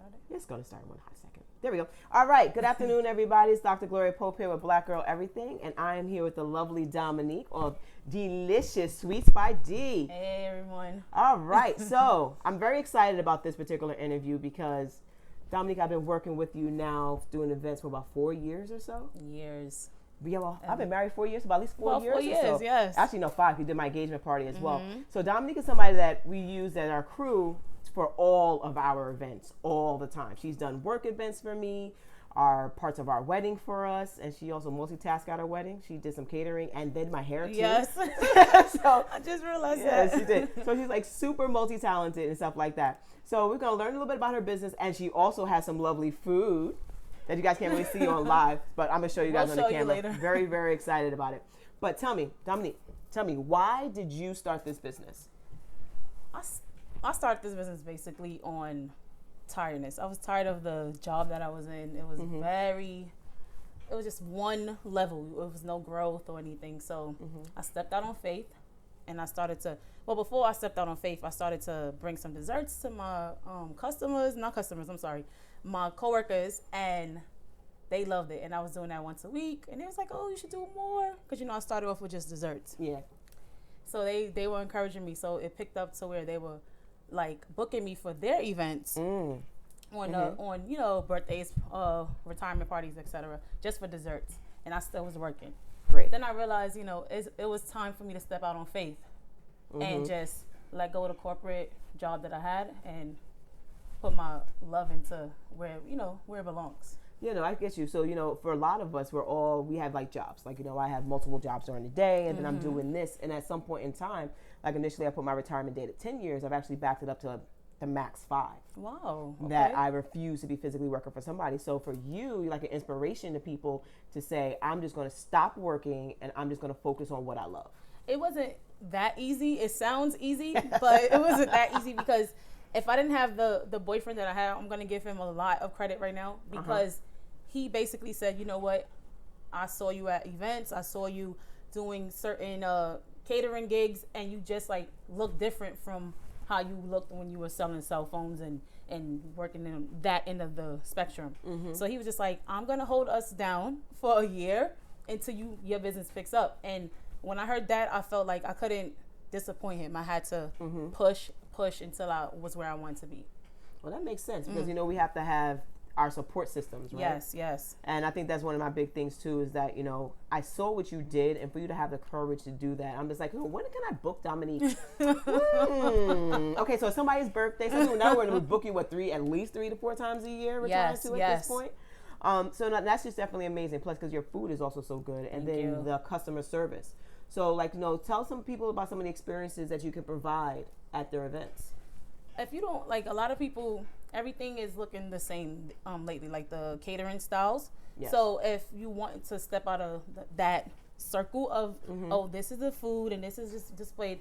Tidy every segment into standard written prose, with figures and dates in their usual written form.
started? It's going to start in 1 hot second. There we go. All right. Good afternoon, everybody. It's Dr. Gloria Pope here with Black Girl Everything, and I am here with the lovely Dominique of Deelicioussweetsbydee. Hey, everyone. All right. So I'm very excited about this particular interview because, Dominique, I've been working with you now doing events for about 4 years or so. Years. Yeah, well, I've been married 4 years, about at least 4 years. 4 years, or so. yes. Actually, no, 5. You did my engagement party as well. So Dominique is somebody that we use as our crew for all of our events, all the time. She's done work events for me, our parts of our wedding for us, and she also multitasked at our wedding. She did some catering and did my hair too. Yes. So I just realized yes, that. she did. So she's like super multi-talented and stuff like that. So we're gonna learn a little bit about her business, and she also has some lovely food that you guys can't really see on live, but I'm gonna show you guys on the camera. Later. Very, very excited about it. But tell me, Dominique, why did you start this business? I started this business basically on tiredness. I was tired of the job that I was in. It was it was just one level. It was no growth or anything. So I stepped out on faith, and I started to, well, before I stepped out on faith, I started to bring some desserts to my my coworkers, and they loved it. And I was doing that once a week, and they was like, oh, you should do more. Because, I started off with just desserts. Yeah. So they were encouraging me. So it picked up to where they were like booking me for their events on birthdays, retirement parties, etc., just for desserts, and I still was working. Great. Then I realized, it was time for me to step out on faith and just let go of the corporate job that I had and put my love into where it belongs. I get you. So, for a lot of us, we have like jobs. Like, I have multiple jobs during the day, and then I'm doing this. And at some point in time, like initially I put my retirement date at 10 years. I've actually backed it up to the max 5. Wow. Okay. That I refuse to be physically working for somebody. So for you, you're like an inspiration to people to say, I'm just going to stop working and I'm just going to focus on what I love. It wasn't that easy. It sounds easy, but it wasn't that easy because if I didn't have the boyfriend that I had, I'm going to give him a lot of credit right now because he basically said, you know what, I saw you at events. I saw you doing certain catering gigs, and you just like look different from how you looked when you were selling cell phones and working in that end of the spectrum. So he was just like, I'm going to hold us down for a year until your business picks up. And when I heard that, I felt like I couldn't disappoint him. I had to push until I was where I wanted to be. Well, that makes sense because, we have to have our support systems, right? Yes. And I think that's one of my big things too is that, I saw what you did, and for you to have the courage to do that, I'm just like, when can I book Dominique? Okay, so it's somebody's birthday. So now we're going to book you, at least 3 to 4 times a year we're trying to at this point. So that's just definitely amazing. Plus, because your food is also so good, and then the customer service. So tell some people about some of the experiences that you can provide at their events. If you don't, a lot of people, everything is looking the same lately, like the catering styles. Yes. So if you want to step out of that circle of, this is the food and this is just displayed,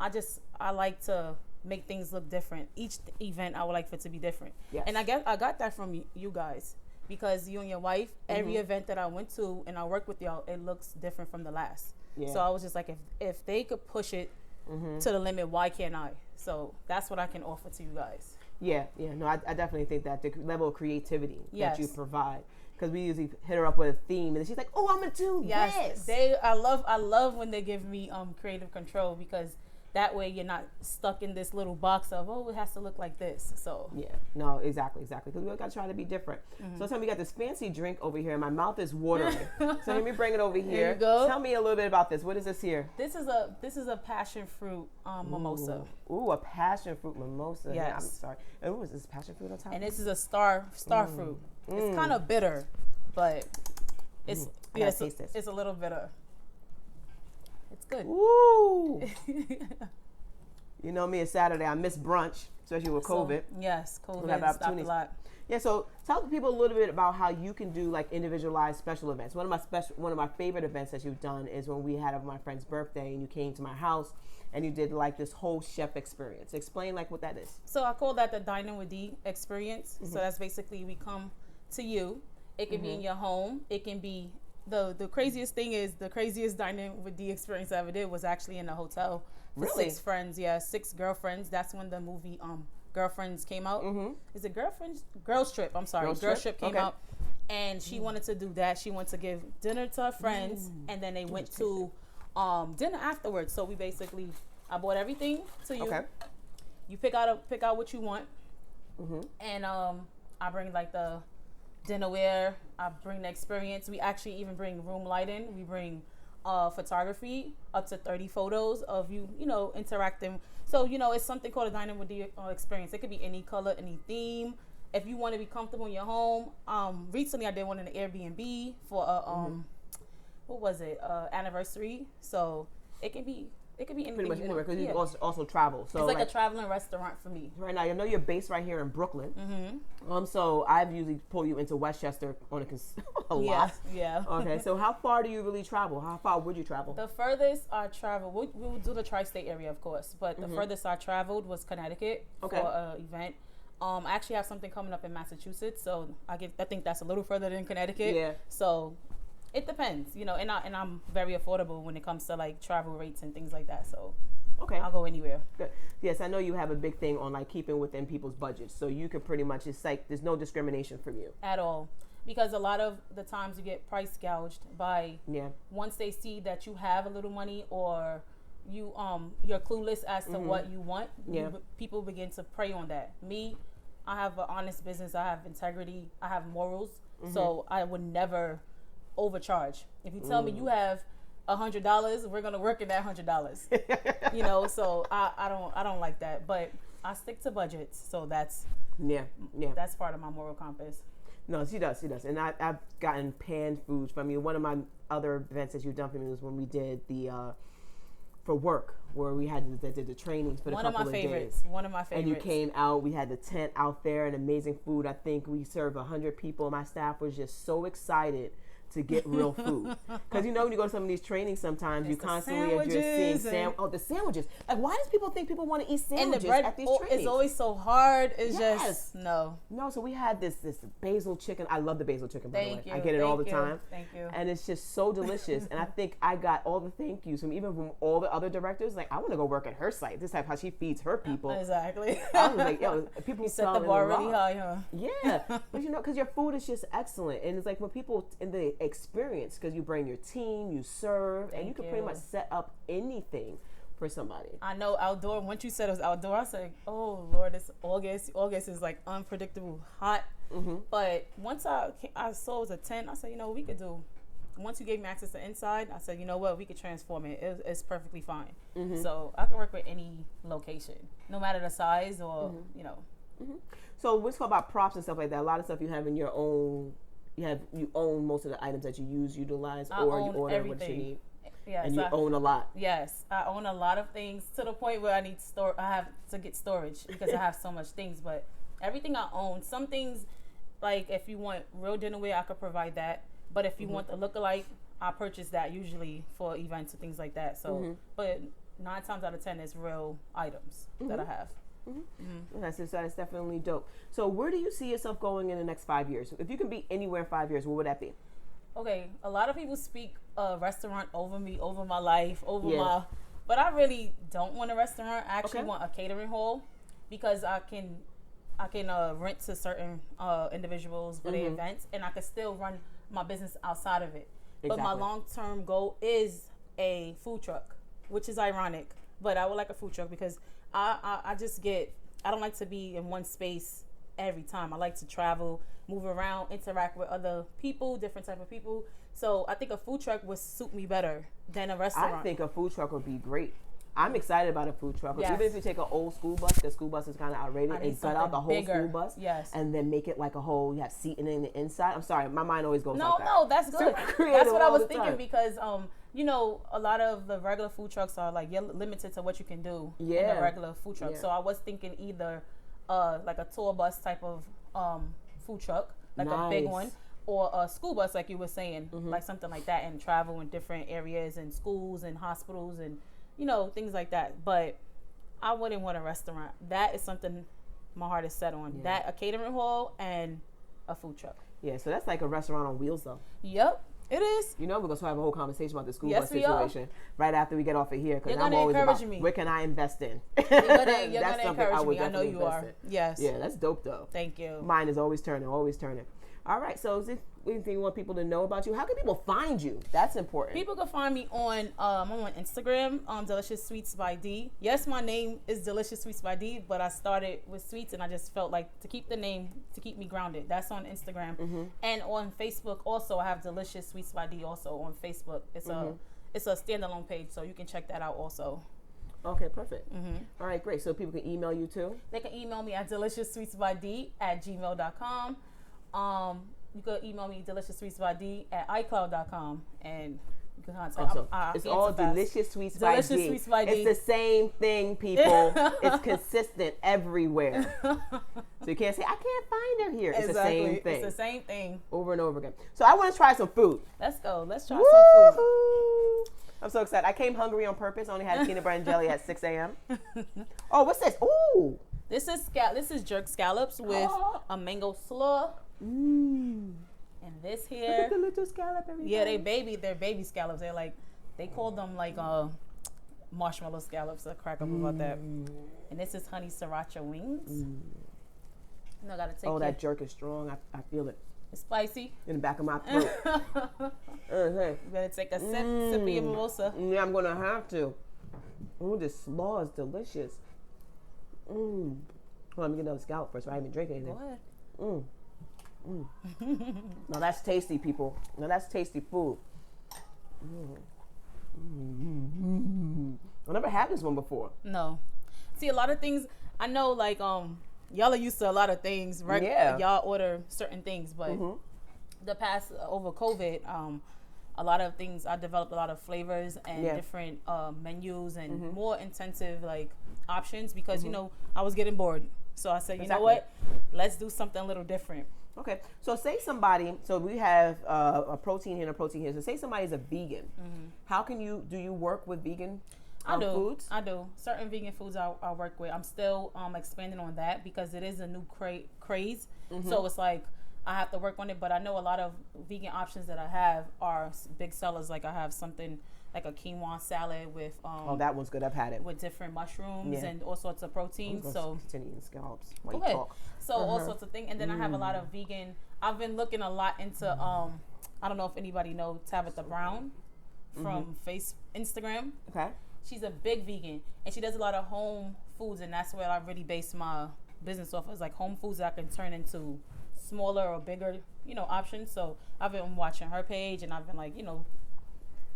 I like to make things look different. Each event, I would like for it to be different. Yes. And I got that from you guys because you and your wife, every event that I went to and I work with y'all, it looks different from the last. Yeah. So I was just like, if they could push it to the limit, why can't I? So that's what I can offer to you guys. Yeah. No, I definitely think that the level of creativity that you provide, because we usually hit her up with a theme, and then she's like, "Oh, I'm gonna do this." I love when they give me creative control because that way you're not stuck in this little box of it has to look like this. So yeah, no, exactly, because we gotta try to be different. So tell me, you got this fancy drink over here, and my mouth is watering. So let me bring it over here. Here you go. Tell me a little bit about this. What is this here? This is a passion fruit mimosa. Ooh, a passion fruit mimosa. Yes. Yeah, I'm sorry. Ooh, is this passion fruit on top? And this is a star fruit. It's kind of bitter, but it's it's a little bitter. It's good. Ooh. You know me, it's Saturday. I miss brunch, especially with COVID. Yes, COVID stopped a lot. Yeah, so tell people a little bit about how you can do individualized special events. One of my favorite events that you've done is when we had my friend's birthday and you came to my house and you did this whole chef experience. Explain what that is. So I call that the Dining with D experience. So that's basically we come to you. It can be in your home. It can be the craziest thing is the craziest Dining with D experience I ever did was actually in a hotel. Really? 6 friends, 6 girlfriends. That's when the movie girlfriends came out. Is it girls trip? I'm sorry, girls trip came out, and she wanted to do that. She wanted to give dinner to her friends, and then they went to dinner afterwards. So we basically, I bought everything to you. Okay. You pick out what you want, and I bring like the dinnerware. I bring the experience. We actually even bring room lighting. We bring photography, up to 30 photos of you know, interacting. So, you know, it's something called a dining with the experience. It could be any color, any theme. If you want to be comfortable in your home. Recently I did one in the Airbnb for a what was it? Anniversary. So it can be anything. Pretty much anywhere, because you also travel. So it's like a traveling restaurant for me. Right now, I know you're based right here in Brooklyn. So I've usually pull you into Westchester on a lot. Yeah. Okay, so how far do you really travel? How far would you travel? The furthest I traveled, we will do the tri-state area, of course, but the furthest I traveled was Connecticut for an event. I actually have something coming up in Massachusetts, so I think that's a little further than Connecticut. Yeah. So it depends, you know, and I'm very affordable when it comes to like travel rates and things like that. So I'll go anywhere. Good. Yes, I know you have a big thing on like keeping within people's budgets, so you could pretty much, it's like there's no discrimination from you at all, because a lot of the times you get price gouged by once they see that you have a little money, or you're clueless as to what you want. People begin to prey on that. Me, I have an honest business. I have integrity. I have morals. So I would never overcharge. If you tell me you have $100, we're gonna work in that $100. You know, so I don't like that. But I stick to budgets. So that's that's part of my moral compass. No, she does, and I've gotten panned foods from you. One of my other events that you've done for me was when we did the for work, where we did the trainings for the couple of days. One of my favorites. And you came out. We had the tent out there and amazing food. I think we served 100 people. My staff was just so excited to get real food, because you know when you go to some of these trainings, sometimes you constantly are just seeing the sandwiches. Like, why does people think people want to eat sandwiches and the bread at these trainings? It's always so hard. It's just no. So we had this basil chicken. I love the basil chicken, by the way. I get it all the time. Thank you. And it's just so delicious. And I think I got all the thank yous from all the other directors. Like, I want to go work at her site. This is how she feeds her people. Exactly. I was like, people you set the bar really high, huh? Yeah, but you know, because your food is just excellent, and it's like when people in the experience. Because you bring your team, you serve, and you can pretty much set up anything for somebody. I know outdoor. Once you said it was outdoor, I said, "Oh Lord, it's August. August is like unpredictable hot." But once I saw it was a tent, I said, "You know, we could do." Once you gave me access to inside, I said, "You know what? We could transform it. It's perfectly fine." So I can work with any location, no matter the size or you know. So let's talk about props and stuff like that. A lot of stuff you have in your own. You own most of the items that you utilize, or you order everything. what you need. Yes, and you own a lot. Yes, I own a lot of things, to the point where I have to get storage because I have so much things. But everything I own. Some things, like if you want real dinnerware, I could provide that. But if you want the look-alike, I purchase that usually for events and things like that. So, but 9 times out of 10 is real items that I have. That's definitely dope. So where do you see yourself going in the next 5 years? If you can be anywhere in 5 years, what would that be? Okay, a lot of people speak restaurant over me, over my life, but I really don't want a restaurant. I actually want a catering hall, because I can rent to certain individuals for their events, and I can still run my business outside of it. Exactly. But my long-term goal is a food truck, which is ironic, but I would like a food truck because I don't like to be in one space every time. I like to travel, move around, interact with other people, different type of people. So I think a food truck would suit me better than a restaurant. I think a food truck would be great. I'm excited about a food truck. Yes. Even if you take an old school bus, the school bus is kind of outrageous, and cut out the whole school bus, and then make it like a whole, you have seating in the inside. I'm sorry, my mind always goes like that. No, that's good. That's what I was thinking, because you know, a lot of the regular food trucks are like, you're limited to what you can do in a regular food truck. So I was thinking either like a tour bus type of food truck, like a big one, or a school bus, like you were saying, like something like that, and travel in different areas and schools and hospitals and, you know, things like that. But I wouldn't want a restaurant. That is something my heart is set on. That, a catering hall, and a food truck. Yeah, so that's like a restaurant on wheels, though. Yep. It is. You know, we're going to have a whole conversation about the school Yes, bus we situation right after we get off of here. Because You're I'm gonna always encourage about, me. where can I invest in? You're gonna That's something encourage would me. I know definitely you invest are. in. Yes. Yeah, that's dope though. Thank you. Mine is always turning, always turning. All right, so is there anything you want people to know about you? How can people find you? That's important. People can find me on I'm on Instagram, Deelicioussweetsbydee. Yes, my name is Deelicioussweetsbydee, but I started with sweets, and I just felt like to keep the name to keep me grounded. That's on Instagram, and on Facebook also. I have Deelicioussweetsbydee also on Facebook. It's a standalone page, so you can check that out also. Okay, perfect. All right, great. So people can email you too? They can email me at deelicioussweetsbydee@gmail.com. You can email me deelicioussweetsbydee@icloud.com, and you can contact. It's all Deelicious Sweets by Deelicious D. Sweets by D. It's the same thing, people. It's consistent everywhere. So you can't say, I can't find her here. It's the same thing. It's the same thing. Over and over again. So I want to try some food. Let's go. Let's try some food. I'm so excited. I came hungry on purpose. I only had peanut butter and jelly at 6 a.m. Oh, what's this? Ooh. This is jerk scallops with a mango slaw. And this here. Look at the little scallop, everybody. Yeah, they're baby scallops. They call them like marshmallow scallops. I crack up about that. And this is honey sriracha wings. I gotta take that jerk is strong. I feel it. It's spicy. In the back of my throat. You better take a sip of your mimosa. Yeah, I'm gonna have to. Ooh, this slaw is delicious. Hold on, let me get another scallop first. I haven't drank anything. Go ahead. Now that's tasty, people. Now that's tasty food. I never had this one before. No. See, a lot of things, I know, like, y'all are used to a lot of things, right? Yeah. Y'all order certain things, but the past, over COVID, a lot of things, I developed a lot of flavors and different menus and more intensive, like, options because, you know, I was getting bored. So I said, you know what? Let's do something a little different. Okay. So say somebody, so we have a protein here and a protein here. So say somebody's a vegan. How can do you work with vegan foods? I do. Certain vegan foods I work with. I'm still expanding on that because it is a new craze. So it's like I have to work on it, but I know a lot of vegan options that I have are big sellers. Like I have something like a quinoa salad with that one's good. I've had it with different mushrooms and all sorts of proteins. So continue eating scallops while you talk. So all sorts of things, and then I have a lot of vegan. I've been looking a lot into I don't know if anybody knows Tabitha Brown from Instagram. Okay. She's a big vegan, and she does a lot of home foods, and that's where I really base my business off. It's like home foods that I can turn into smaller or bigger, options. So I've been watching her page, and I've been like,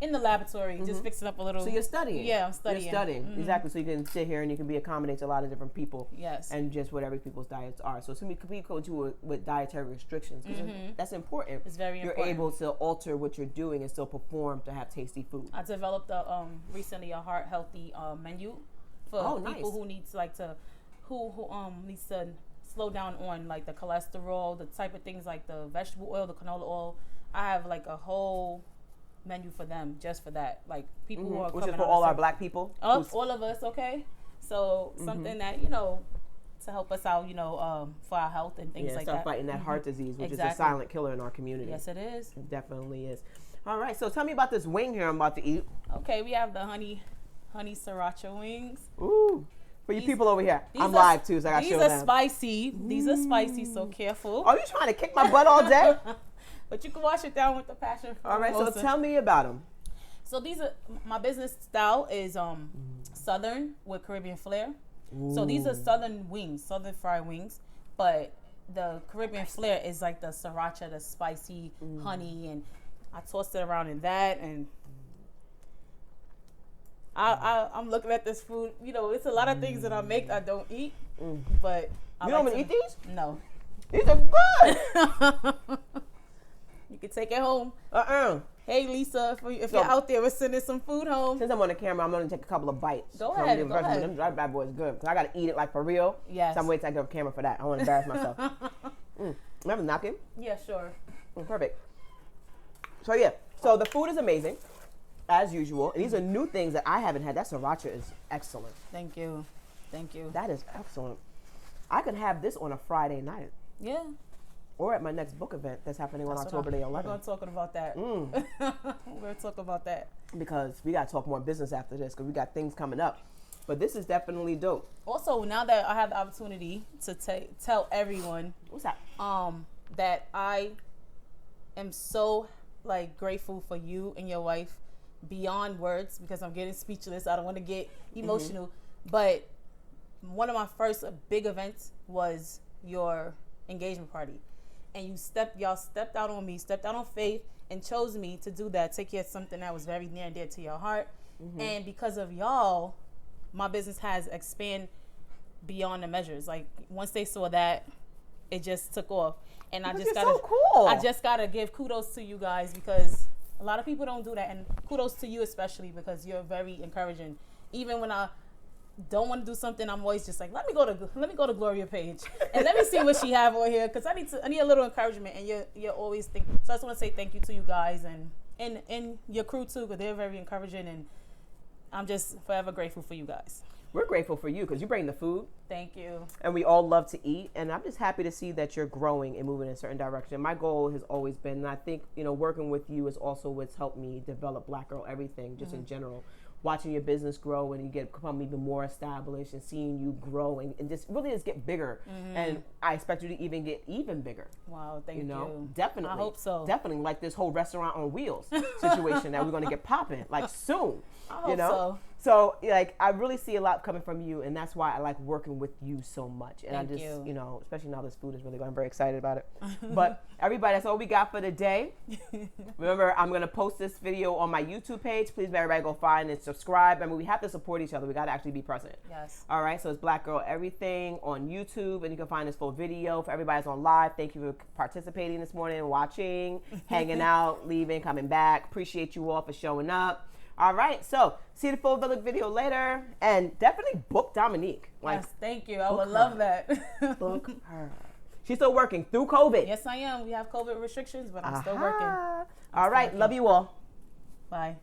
in the laboratory, just fixing up a little. So you're studying. Yeah, I'm studying. You're studying, exactly. So you can sit here and you can accommodate to a lot of different people. Yes. And just whatever people's diets are. So some people do with dietary restrictions. That's important. It's very important. You're able to alter what you're doing and still perform to have tasty food. I developed recently a heart healthy menu for people who needs who needs to slow down on like the cholesterol, the type of things like the vegetable oil, the canola oil. I have like a whole menu for them just for that, like people who are which is for all our black people, all of us. Okay, so something that to help us out, for our health and things like that. Start fighting that heart disease, which is a silent killer in our community. Yes, it is. It definitely is. All right, so tell me about this wing here I'm about to eat. Okay, we have the honey sriracha wings. Ooh. For you people over here, I'm live too, so I got to show them. These are spicy. These are spicy, so careful. Are you trying to kick my butt all day? But you can wash it down with the passion fruit. All right, so tell me about them. So these are, my business style is Southern with Caribbean flair. Ooh. So these are Southern wings, Southern fried wings. But the Caribbean flair is like the sriracha, the spicy honey, and I tossed it around in that. And I'm looking at this food. It's a lot of things that I make I don't eat. But you don't even eat these? No. These are good. You can take it home. Hey, Lisa, if you're out there, we're sending some food home. Since I'm on the camera, I'm going to take a couple of bites. Go ahead. Them dry bad boys good. Because I got to eat it like for real. Yes. So I'm waiting to get off camera for that. I want to embarrass myself. Remember napkin? Yeah, sure. Perfect. So, yeah. So, the food is amazing, as usual. And these are new things that I haven't had. That sriracha is excellent. Thank you. Thank you. That is excellent. I could have this on a Friday night. Yeah. or at my next book event that's happening on October the 11th. We're going to talk about that. We're going to talk about that. Because we got to talk more business after this because we got things coming up. But this is definitely dope. Also, now that I have the opportunity to tell everyone. What's that? That I am so like grateful for you and your wife beyond words, because I'm getting speechless. I don't want to get emotional. But one of my first big events was your engagement party. And y'all stepped out on me, stepped out on faith, and chose me to do that, take care of something that was very near and dear to your heart. And because of y'all, my business has expanded beyond the measures. Like, once they saw that, it just took off. And I just gotta give kudos to you guys, because a lot of people don't do that. And kudos to you especially, because you're very encouraging. Even when I don't want to do something, I'm always just like, let me go to Gloria page and let me see what she have on here, because I need a little encouragement. And you're always thinking. So I just want to say thank you to you guys and your crew too, because they're very encouraging, and I'm just forever grateful for you guys. We're grateful for you because you bring the food. Thank you. And we all love to eat. And I'm just happy to see that you're growing and moving in a certain direction. My goal has always been, and I think, working with you is also what's helped me develop Black Girl Everything, just in general. Watching your business grow and you become even more established, and seeing you grow and just really just get bigger. And I expect you to even get even bigger. Wow, thank you. Definitely. I hope so. Definitely, like this whole restaurant on wheels situation that we're going to get popping like soon. I hope so. So, like, I really see a lot coming from you, and that's why I like working with you so much. And Thank I just, you. Especially now this food is really going, I'm very excited about it. But everybody, that's all we got for today. Remember, I'm going to post this video on my YouTube page. Please, everybody go find and subscribe. I mean, we have to support each other. We got to actually be present. Yes. All right, so it's Black Girl Everything on YouTube, and you can find this full video. For everybody that's on live, thank you for participating this morning, watching, hanging out, leaving, coming back. Appreciate you all for showing up. All right, so see the full video later, and definitely book Dominique. Yes, thank you. I would love that. Book her. She's still working through COVID. Yes, I am. We have COVID restrictions, but I'm still working. All right, love you all. Bye.